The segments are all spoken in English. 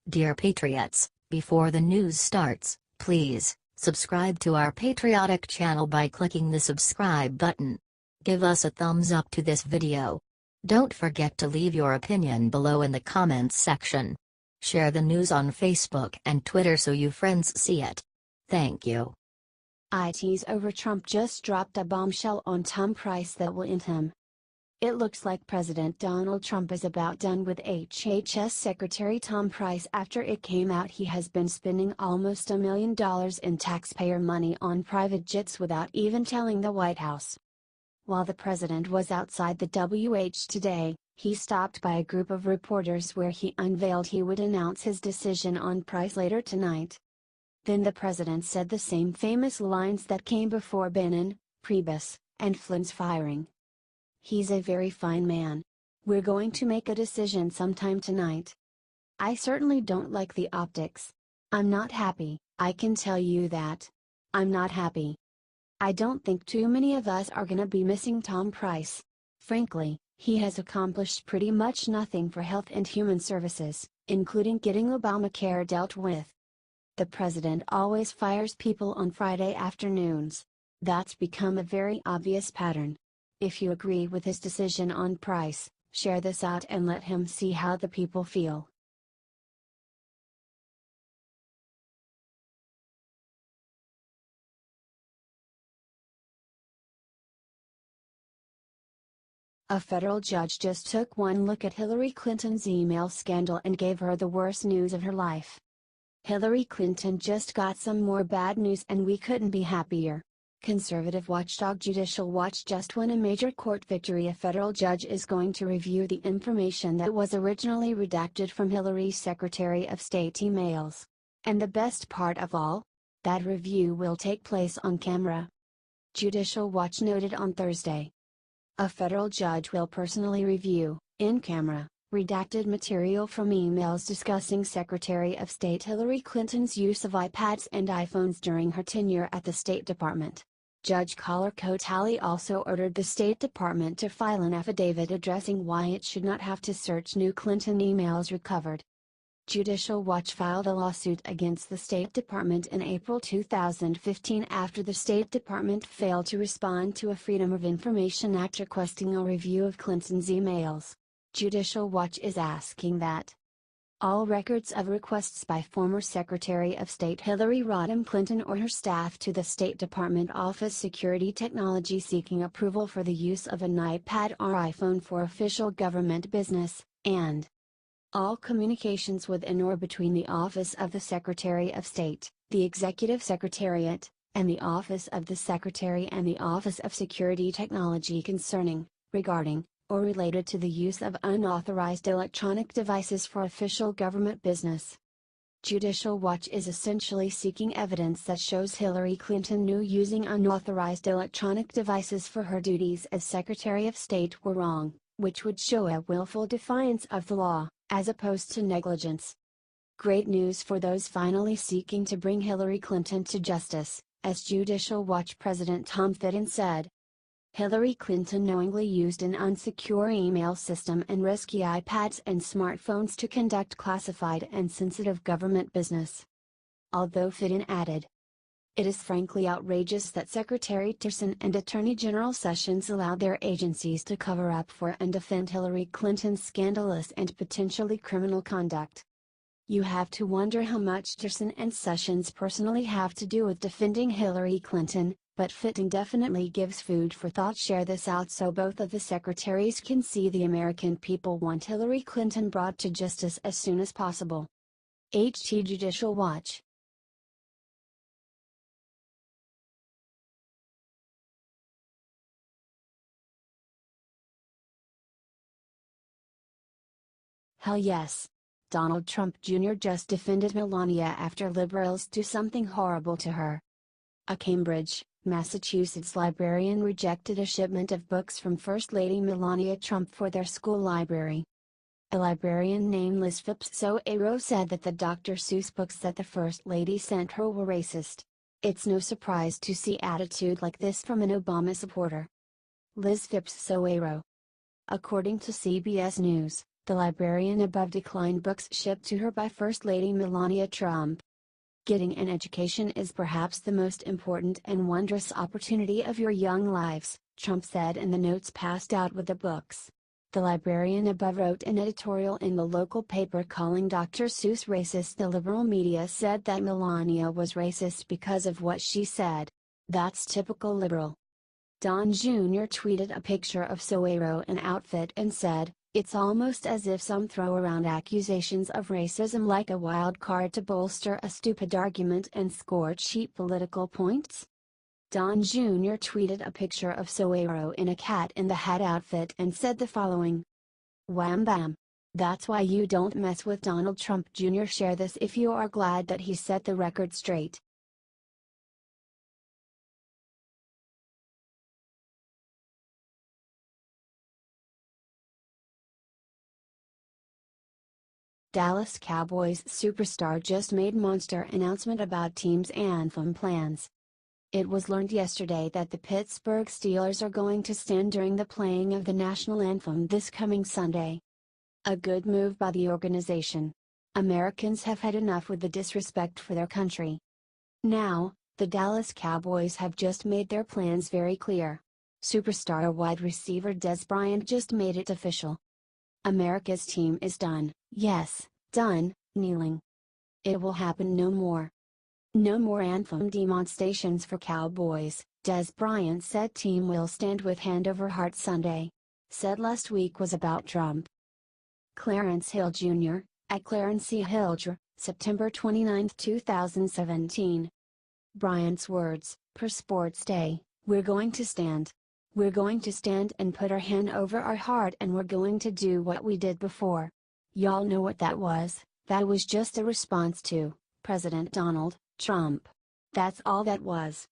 Dear Patriots, before the news starts, please subscribe to our patriotic channel by clicking the subscribe button. Give us a thumbs up to this video. Don't forget to leave your opinion below in the comments section. Share the news on Facebook and Twitter so you friends see it. Thank you. IT's over Trump just dropped a bombshell on Tom Price that will end him. It looks like President Donald Trump is about done with HHS Secretary Tom Price after it came out he has been spending almost $1 million in taxpayer money on private jets without even telling the White House. While the president was outside the WH today, he stopped by a group of reporters where he unveiled he would announce his decision on Price later tonight. Then the president said the same famous lines that came before Bannon, Priebus, and Flynn's firing. "He's a very fine man. We're going to make a decision sometime tonight. I certainly don't like the optics. I'm not happy, I can tell you that. I'm not happy. I don't think too many of us are gonna be missing Tom Price. Frankly, he has accomplished pretty much nothing for health and human services, including getting Obamacare dealt with. The president always fires people on Friday afternoons. That's become a very obvious pattern. If you agree with his decision on Price, share this out and let him see how the people feel." A federal judge just took one look at Hillary Clinton's email scandal and gave her the worst news of her life. "Hillary Clinton just got some more bad news and we couldn't be happier." Conservative watchdog Judicial Watch just won a major court victory. A federal judge is going to review the information that was originally redacted from Hillary's Secretary of State emails. And the best part of all? That review will take place on camera. Judicial Watch noted on Thursday. A federal judge will personally review, in camera, redacted material from emails discussing Secretary of State Hillary Clinton's use of iPads and iPhones during her tenure at the State Department. Judge Collar-Cotelli also ordered the State Department to file an affidavit addressing why it should not have to search new Clinton emails recovered. Judicial Watch filed a lawsuit against the State Department in April 2015 after the State Department failed to respond to a Freedom of Information Act requesting a review of Clinton's emails. Judicial Watch is asking that all records of requests by former Secretary of State Hillary Rodham Clinton or her staff to the State Department Office Security Technology seeking approval for the use of an iPad or iPhone for official government business, and all communications within or between the Office of the Secretary of State, the Executive Secretariat, and the Office of the Secretary and the Office of Security Technology concerning, regarding, or related to the use of unauthorized electronic devices for official government business. Judicial Watch is essentially seeking evidence that shows Hillary Clinton knew using unauthorized electronic devices for her duties as Secretary of State were wrong, which would show a willful defiance of the law, as opposed to negligence. Great news for those finally seeking to bring Hillary Clinton to justice, as Judicial Watch President Tom Fitton said. Hillary Clinton knowingly used an unsecure email system and risky iPads and smartphones to conduct classified and sensitive government business. Although Fitton added, "It is frankly outrageous that Secretary Tillerson and Attorney General Sessions allowed their agencies to cover up for and defend Hillary Clinton's scandalous and potentially criminal conduct. You have to wonder how much Tillerson and Sessions personally have to do with defending Hillary Clinton, but Fitton definitely gives food for thought. Share this out so both of the secretaries can see the American people want Hillary Clinton brought to justice as soon as possible." HT Judicial Watch. Hell yes. Donald Trump Jr. just defended Melania after liberals do something horrible to her. A Cambridge, Massachusetts librarian rejected a shipment of books from First Lady Melania Trump for their school library. A librarian named Liz Phipps-Soero said that the Dr. Seuss books that the First Lady sent her were racist. "It's no surprise to see attitude like this from an Obama supporter." Liz Phipps-Soero. According to CBS News, The librarian above declined books shipped to her by First Lady Melania Trump. Getting an education is perhaps the most important and wondrous opportunity of your young lives, Trump said in the notes passed out with the books. The librarian above wrote an editorial in the local paper calling Dr. Seuss racist. The liberal media said that Melania was racist because of what she said. That's typical liberal. Don Jr. tweeted a picture of Soero in outfit and said, "It's almost as if some throw around accusations of racism like a wild card to bolster a stupid argument and score cheap political points." Don Jr. tweeted a picture of Soero in a cat in the hat outfit and said the following: "Wham bam. That's why you don't mess with Donald Trump Jr. Share this if you are glad that he set the record straight." Dallas Cowboys superstar just made monster announcement about team's anthem plans. It was learned yesterday that the Pittsburgh Steelers are going to stand during the playing of the national anthem this coming Sunday. A good move by the organization. Americans have had enough with the disrespect for their country. Now, the Dallas Cowboys have just made their plans very clear. Superstar wide receiver Dez Bryant just made it official. America's team is done, yes, done, kneeling. It will happen no more. No more anthem demonstrations for Cowboys, Dez Bryant said. Team will stand with hand over heart Sunday. Said last week was about Trump. Clarence Hill Jr., at Clarence C. Hill Jr., September 29, 2017. Bryant's words, per Sports Day, "We're going to stand. We're going to stand and put our hand over our heart, and we're going to do what we did before. Y'all know what that was just a response to President Donald Trump. That's all that was."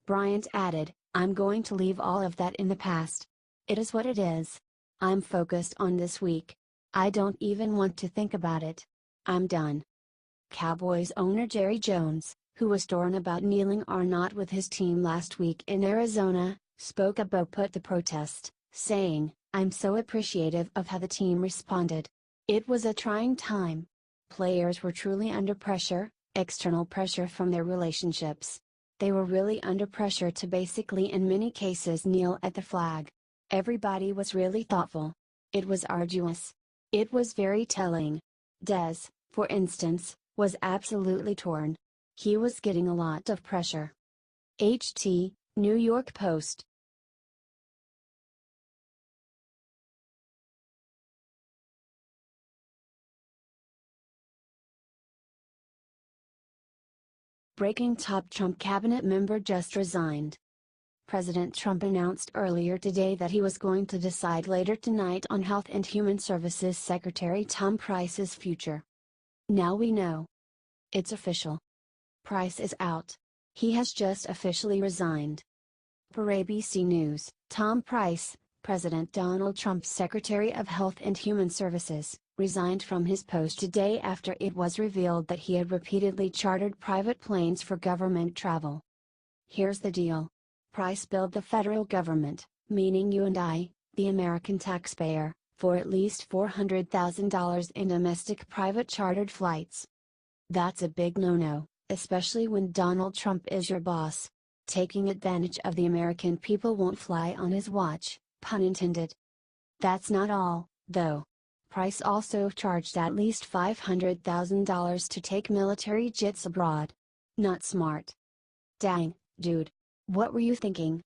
Bryant added, "I'm going to leave all of that in the past. It is what it is. I'm focused on this week. I don't even want to think about it. I'm done." Cowboys owner Jerry Jones, who was torn about kneeling or not with his team last week in Arizona, spoke about the protest, saying, "I'm so appreciative of how the team responded. It was a trying time. Players were truly under pressure, external pressure from their relationships. They were really under pressure to basically in many cases kneel at the flag. Everybody was really thoughtful. It was arduous. It was very telling. Dez, for instance, was absolutely torn. He was getting a lot of pressure." HT, New York Post. Breaking top Trump cabinet member just resigned. President Trump announced earlier today that he was going to decide later tonight on Health and Human Services Secretary Tom Price's future. Now we know. It's official. Price is out. He has just officially resigned. Per ABC News, Tom Price, President Donald Trump's Secretary of Health and Human Services, resigned from his post today after it was revealed that he had repeatedly chartered private planes for government travel. Here's the deal. Price billed the federal government, meaning you and I, the American taxpayer, for at least $400,000 in domestic private chartered flights. That's a big no-no, especially when Donald Trump is your boss. Taking advantage of the American people won't fly on his watch, pun intended. That's not all, though. Price also charged at least $500,000 to take military jets abroad. Not smart. Dang, dude. What were you thinking?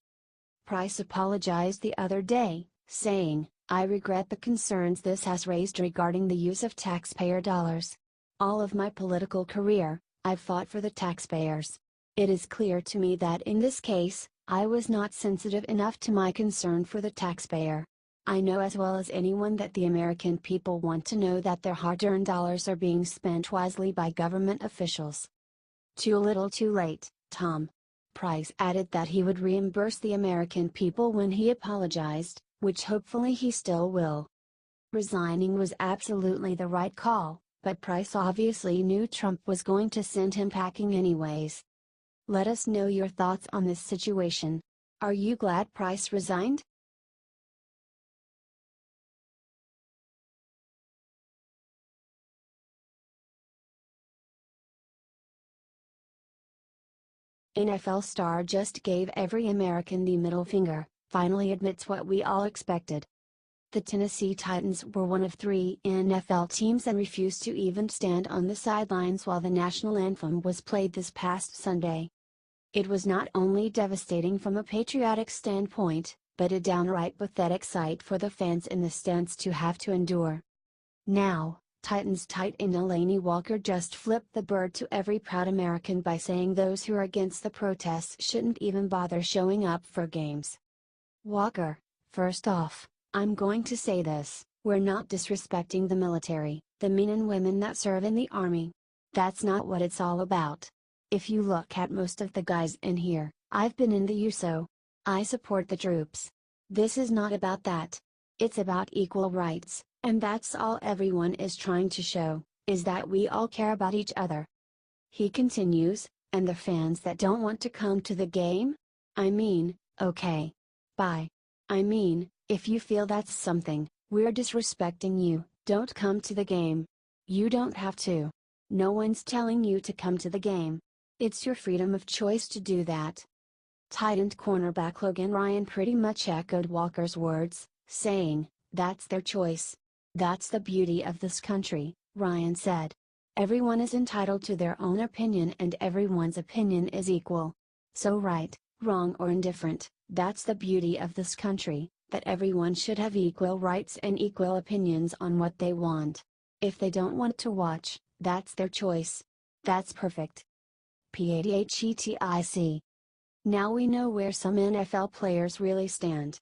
Price apologized the other day, saying, "I regret the concerns this has raised regarding the use of taxpayer dollars. All of my political career, I've fought for the taxpayers. It is clear to me that in this case, I was not sensitive enough to my concern for the taxpayer. I know as well as anyone that the American people want to know that their hard-earned dollars are being spent wisely by government officials." Too little too late, Tom. Price added that he would reimburse the American people when he apologized, which hopefully he still will. Resigning was absolutely the right call, but Price obviously knew Trump was going to send him packing anyways. Let us know your thoughts on this situation. Are you glad Price resigned? NFL star just gave every American the middle finger, finally admits what we all expected. The Tennessee Titans were one of 3 NFL teams that refused to even stand on the sidelines while the national anthem was played this past Sunday. It was not only devastating from a patriotic standpoint, but a downright pathetic sight for the fans in the stands to have to endure. Now, Titans tight end Melania Walker just flipped the bird to every proud American by saying those who are against the protests shouldn't even bother showing up for games. Walker, first off, I'm going to say this, we're not disrespecting the military, the men and women that serve in the Army. That's not what it's all about. If you look at most of the guys in here, I've been in the USO. I support the troops. This is not about that. It's about equal rights, and that's all everyone is trying to show, is that we all care about each other. He continues, and the fans that don't want to come to the game? I mean, okay. Bye. I mean, if you feel that's something, we're disrespecting you, don't come to the game. You don't have to. No one's telling you to come to the game. It's your freedom of choice to do that. Tight end cornerback Logan Ryan pretty much echoed Walker's words, saying, that's their choice. That's the beauty of this country, Ryan said. Everyone is entitled to their own opinion and everyone's opinion is equal. So right, wrong or indifferent, that's the beauty of this country, that everyone should have equal rights and equal opinions on what they want. If they don't want to watch, that's their choice. That's perfect. PADHETIC. Now we know where some NFL players really stand.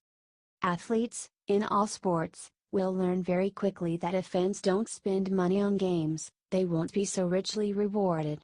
Athletes, in all sports, will learn very quickly that if fans don't spend money on games, they won't be so richly rewarded.